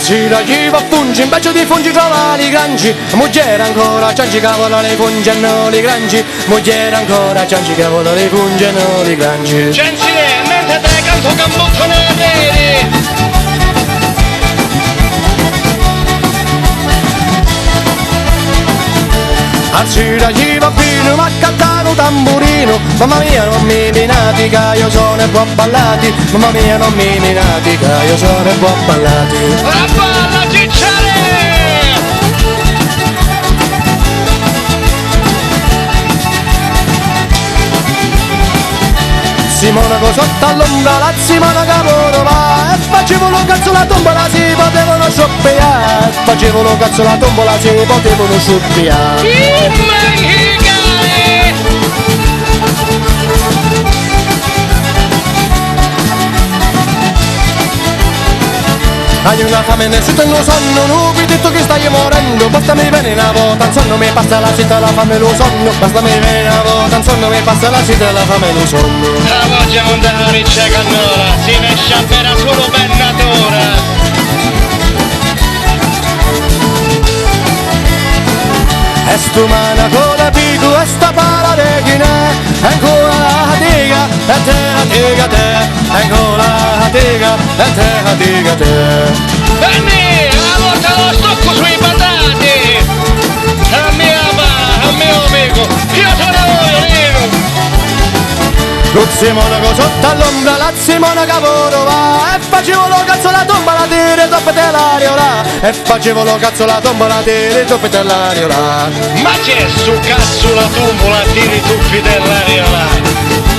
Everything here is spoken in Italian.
Sera ci va fungi, in bacio di fungi trova li granci. Moglie ancora, cianci cavola le fungi e non li granci. Moglie ancora, cianci cavola le fungi e non li granci. Cianci, mentre te canto cambucco nei veri. A sera ci va fino, ma cantano tamburino. Mamma mia non mi minatica, io sono e buon ballati. Mamma mia non mi minatica, io sono e buon ballati. La balla cicciare! Simonaco sotto all'ombra, la Simonaca va. E facevo lo cazzo la tombola, si potevano scioppiare. Facevo lo cazzo la tombola, si potevano scioppiare. Hai una fame nel sito e non sonno, non vi detto che stai morendo. Basta mi viene una volta, il sonno mi passa la seta, la fame lo sonno. Basta mi viene una volta, il sonno mi passa la seta, la fame lo sonno. La voglia non dà la riccia cannola, si ne sciappera solo per natura. E sto manaco da pico e sta pala de chinè. Ancora la diga, e te la diga te. Ancora la diga, e te la diga te. Venni, la volta lo stocco sui patati. A mia mano, a mio amico, io sono violino. Lo Simonaco sotto all'ombra, la Simonaca va. E facevo lo cazzo la tombola, tiri toppe dell'aria là. E facevo lo cazzo la tombola, tiri toppe dell'aria là. Ma c'è su cazzo la tombola, tiri tuffi dell'aria là.